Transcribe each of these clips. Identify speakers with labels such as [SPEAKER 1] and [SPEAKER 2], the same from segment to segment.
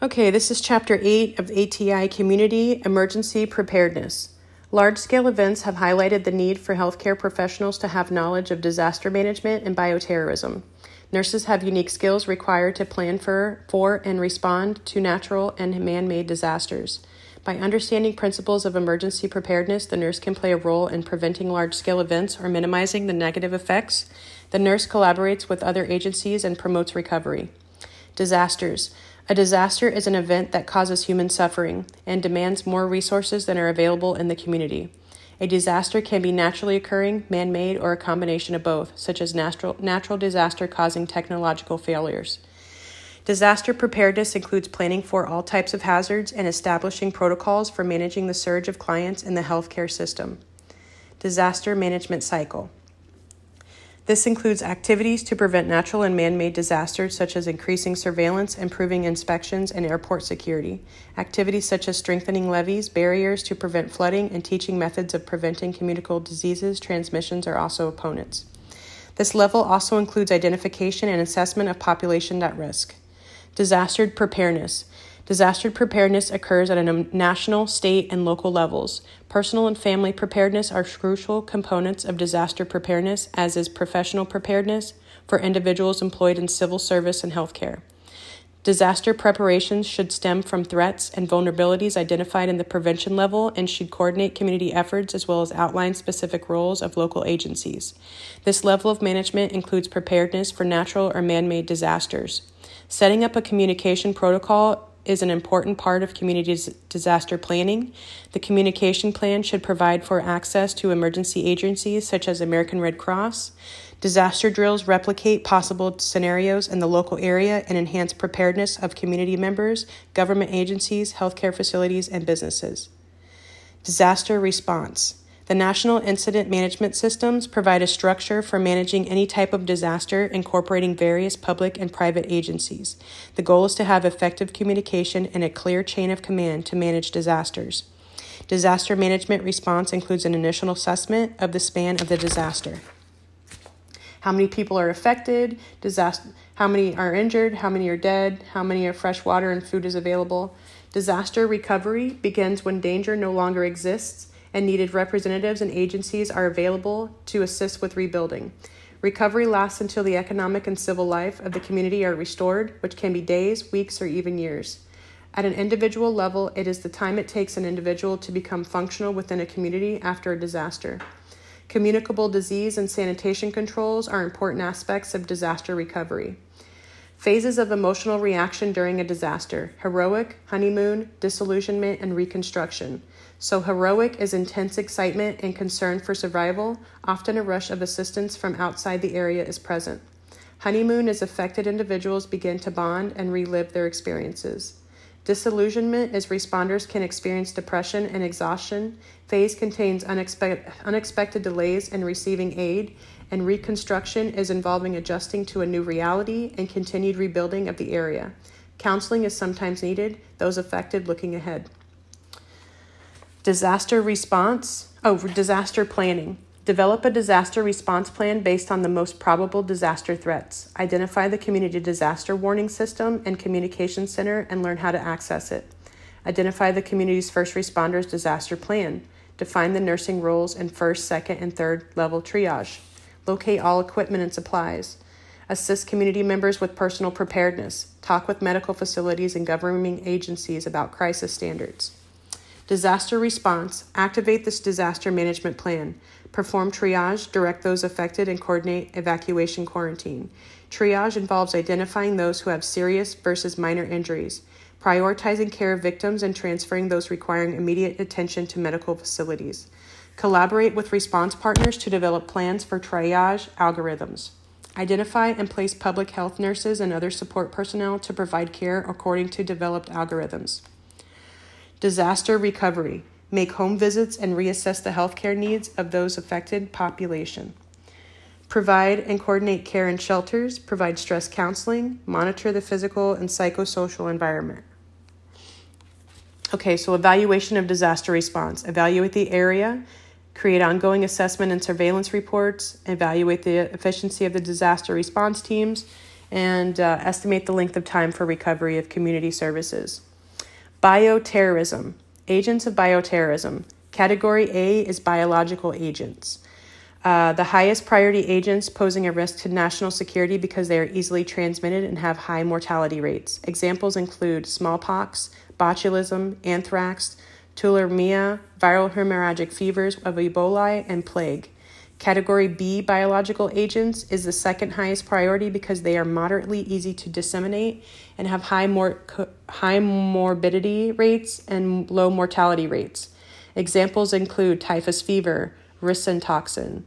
[SPEAKER 1] Okay, this is Chapter 8 of ATI Community Emergency Preparedness. Large-scale events have highlighted the need for healthcare professionals to have knowledge of disaster management and bioterrorism. Nurses have unique skills required to plan for and respond to natural and man-made disasters. By understanding principles of emergency preparedness, the nurse can play a role in preventing large-scale events or minimizing the negative effects. The nurse collaborates with other agencies and promotes recovery. Disasters. A disaster is an event that causes human suffering and demands more resources than are available in the community. A disaster can be naturally occurring, man-made, or a combination of both, such as natural disaster causing technological failures. Disaster preparedness includes planning for all types of hazards and establishing protocols for managing the surge of clients in the healthcare system. Disaster management cycle. This includes activities to prevent natural and man-made disasters, such as increasing surveillance, improving inspections, and airport security. Activities such as strengthening levees, barriers to prevent flooding, and teaching methods of preventing communicable diseases transmissions are also opponents. This level also includes identification and assessment of population at risk. Disaster preparedness. Disaster preparedness occurs at a national, state, and local levels. Personal and family preparedness are crucial components of disaster preparedness, as is professional preparedness for individuals employed in civil service and healthcare. Disaster preparations should stem from threats and vulnerabilities identified in the prevention level and should coordinate community efforts as well as outline specific roles of local agencies. This level of management includes preparedness for natural or man-made disasters. Setting up a communication protocol is an important part of community disaster planning. The communication plan should provide for access to emergency agencies such as American Red Cross. Disaster drills replicate possible scenarios in the local area and enhance preparedness of community members, government agencies, healthcare facilities, and businesses. Disaster response. The National Incident Management Systems provide a structure for managing any type of disaster, incorporating various public and private agencies. The goal is to have effective communication and a clear chain of command to manage disasters. Disaster management response includes an initial assessment of the span of the disaster. How many people are affected? How many are injured? How many are dead? How many are fresh water and food is available? Disaster recovery begins when danger no longer exists and needed representatives and agencies are available to assist with rebuilding. Recovery lasts until the economic and civil life of the community are restored, which can be days, weeks, or even years. At an individual level, it is the time it takes an individual to become functional within a community after a disaster. Communicable disease and sanitation controls are important aspects of disaster recovery. Phases of emotional reaction during a disaster: heroic, honeymoon, disillusionment, and reconstruction. So heroic is intense excitement and concern for survival. Often a rush of assistance from outside the area is present. Honeymoon is affected individuals begin to bond and relive their experiences. Disillusionment is responders can experience depression and exhaustion. Phase contains unexpected delays in receiving aid, and reconstruction is involving adjusting to a new reality and continued rebuilding of the area. Counseling is sometimes needed, those affected looking ahead. Disaster planning. Develop a disaster response plan based on the most probable disaster threats. Identify the community disaster warning system and communication center and learn how to access it. Identify the community's first responders disaster plan. Define the nursing roles in first, second, and third level triage. Locate all equipment and supplies. Assist community members with personal preparedness. Talk with medical facilities and government agencies about crisis standards. Disaster response. Activate this disaster management plan. Perform triage, direct those affected, and coordinate evacuation quarantine. Triage involves identifying those who have serious versus minor injuries, prioritizing care of victims, and transferring those requiring immediate attention to medical facilities. Collaborate with response partners to develop plans for triage algorithms. Identify and place public health nurses and other support personnel to provide care according to developed algorithms. Disaster recovery. Make home visits and reassess the healthcare needs of those affected population. Provide and coordinate care in shelters, provide stress counseling, monitor the physical and psychosocial environment. Okay, so evaluation of disaster response. Evaluate the area, create ongoing assessment and surveillance reports, evaluate the efficiency of the disaster response teams, and estimate the length of time for recovery of community services. Bioterrorism. Agents of bioterrorism. Category A is biological agents. The highest priority agents posing a risk to national security because they are easily transmitted and have high mortality rates. Examples include smallpox, botulism, anthrax, tularemia, viral hemorrhagic fevers of Ebola, and plague. Category B biological agents is the second highest priority because they are moderately easy to disseminate and have high morbidity rates and low mortality rates. Examples include typhus fever, ricin toxin,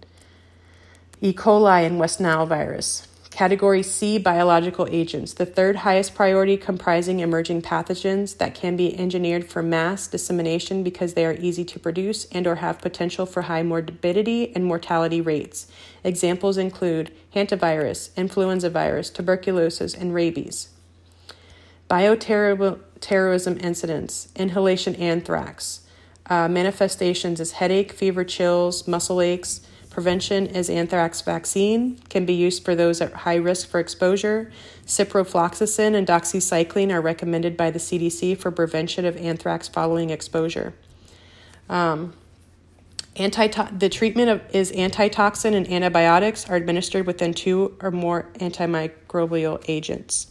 [SPEAKER 1] E. coli, and West Nile virus. Category C biological agents, the third highest priority, comprising emerging pathogens that can be engineered for mass dissemination because they are easy to produce and or have potential for high morbidity and mortality rates. Examples include hantavirus, influenza virus, tuberculosis, and rabies. Bioterrorism incidents, inhalation anthrax. Manifestations is headache, fever, chills, muscle aches. Prevention is anthrax vaccine, can be used for those at high risk for exposure. Ciprofloxacin and doxycycline are recommended by the CDC for prevention of anthrax following exposure. The treatment is antitoxin, and antibiotics are administered within 2 or more antimicrobial agents.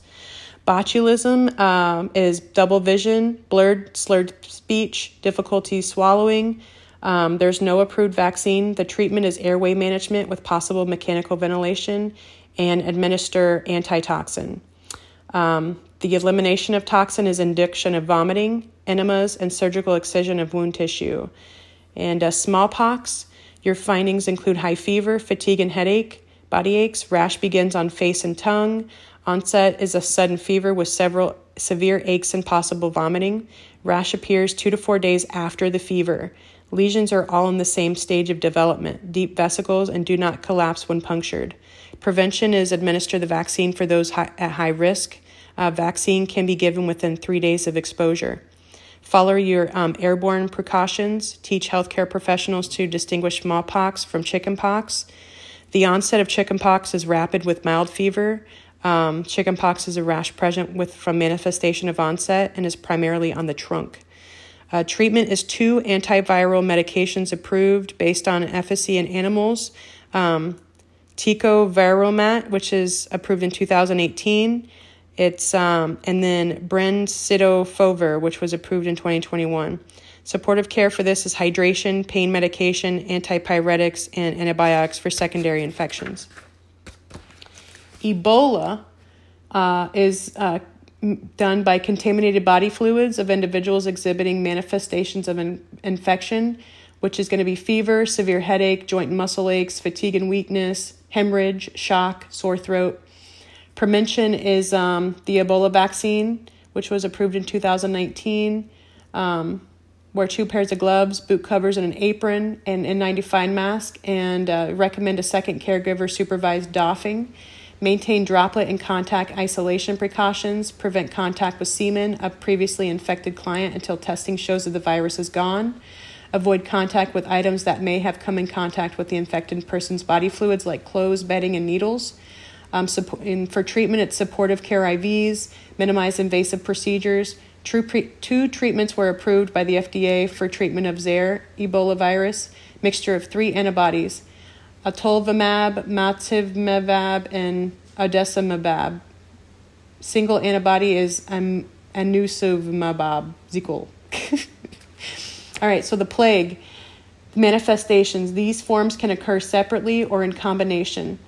[SPEAKER 1] Botulism is double vision, blurred, slurred speech, difficulty swallowing. There's no approved vaccine. The treatment is airway management with possible mechanical ventilation and administer antitoxin. The elimination of toxin is induction of vomiting, enemas, and surgical excision of wound tissue. And smallpox, your findings include high fever, fatigue and headache, body aches, rash begins on face and tongue. Onset is a sudden fever with several severe aches and possible vomiting. Rash appears 2 to 4 days after the fever. Lesions are all in the same stage of development, deep vesicles, and do not collapse when punctured. Prevention is administer the vaccine for those at high risk. Vaccine can be given within 3 days of exposure. Follow your airborne precautions. Teach healthcare professionals to distinguish smallpox from chickenpox. The onset of chickenpox is rapid with mild fever. Chickenpox is a rash present from manifestation of onset and is primarily on the trunk. Treatment is 2 antiviral medications approved based on efficacy in animals. Tecovirimat, which is approved in 2018. And then brensitofovir, which was approved in 2021. Supportive care for this is hydration, pain medication, antipyretics, and antibiotics for secondary infections. Ebola is done by contaminated body fluids of individuals exhibiting manifestations of infection, which is going to be fever, severe headache, joint and muscle aches, fatigue and weakness, hemorrhage, shock, sore throat. Prevention is the Ebola vaccine, which was approved in 2019. Wear 2 pairs of gloves, boot covers, and an apron, and N95 mask, and recommend a second caregiver supervised doffing. Maintain droplet and contact isolation precautions. Prevent contact with semen of previously infected client until testing shows that the virus is gone. Avoid contact with items that may have come in contact with the infected person's body fluids like clothes, bedding, and needles. For treatment, it's supportive care IVs. Minimize invasive procedures. 2 treatments were approved by the FDA for treatment of Zaire Ebola virus. Mixture of 3 antibodies. Atolvimab, mativimab, and odesimumab. Single antibody is anusumab. Zikol. All right, so the plague manifestations. These forms can occur separately or in combination.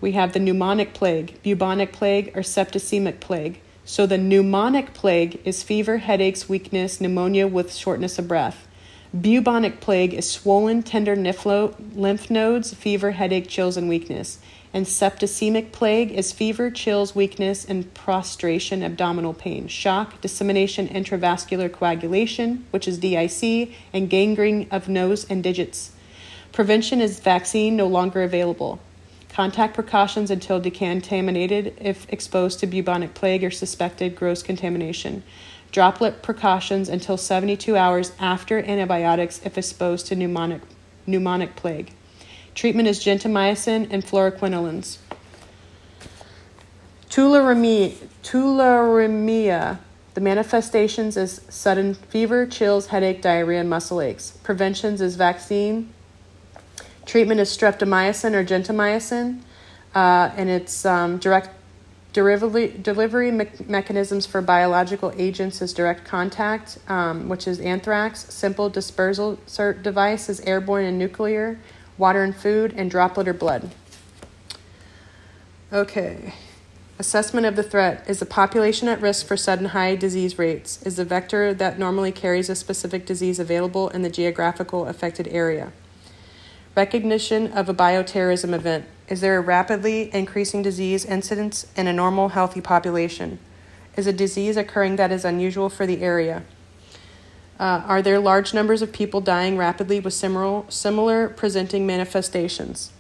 [SPEAKER 1] We have the pneumonic plague, bubonic plague, or septicemic plague. So the pneumonic plague is fever, headaches, weakness, pneumonia with shortness of breath. Bubonic plague is swollen, tender lymph nodes, fever, headache, chills, and weakness. And septicemic plague is fever, chills, weakness, and prostration, abdominal pain, shock, dissemination, intravascular coagulation, which is DIC, and gangrene of nose and digits. Prevention is vaccine no longer available. Contact precautions until decontaminated if exposed to bubonic plague or suspected gross contamination. Droplet precautions until 72 hours after antibiotics if exposed to pneumonic plague. Treatment is gentamicin and fluoroquinolines. Tularemia. The manifestations is sudden fever, chills, headache, diarrhea, and muscle aches. Preventions is vaccine. Treatment is streptomycin or gentamicin, and it's direct delivery mechanisms for biological agents is direct contact, which is anthrax. Simple dispersal device is airborne and nuclear, water and food, and droplet or blood. Okay. Assessment of the threat. Is the population at risk for sudden high disease rates? Is the vector that normally carries a specific disease available in the geographical affected area? Recognition of a bioterrorism event. Is there a rapidly increasing disease incidence in a normal, healthy population? Is a disease occurring that is unusual for the area? Are there large numbers of people dying rapidly with similar presenting manifestations?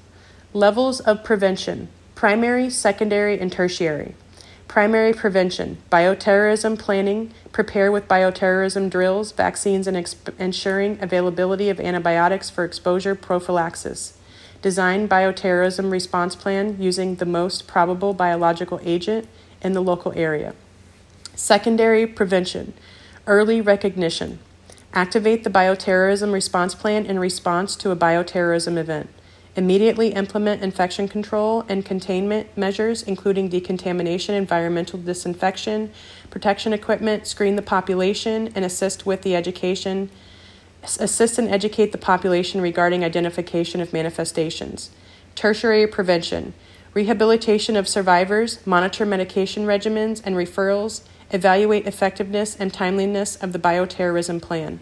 [SPEAKER 1] Levels of prevention. Primary, secondary, and tertiary. Primary prevention, bioterrorism planning, prepare with bioterrorism drills, vaccines, and ensuring availability of antibiotics for exposure prophylaxis. Design bioterrorism response plan using the most probable biological agent in the local area. Secondary prevention, early recognition. Activate the bioterrorism response plan in response to a bioterrorism event. Immediately implement infection control and containment measures, including decontamination, environmental disinfection, protection equipment, screen the population, and assist and educate the population regarding identification of manifestations. Tertiary prevention, rehabilitation of survivors, monitor medication regimens and referrals, evaluate effectiveness and timeliness of the bioterrorism plan.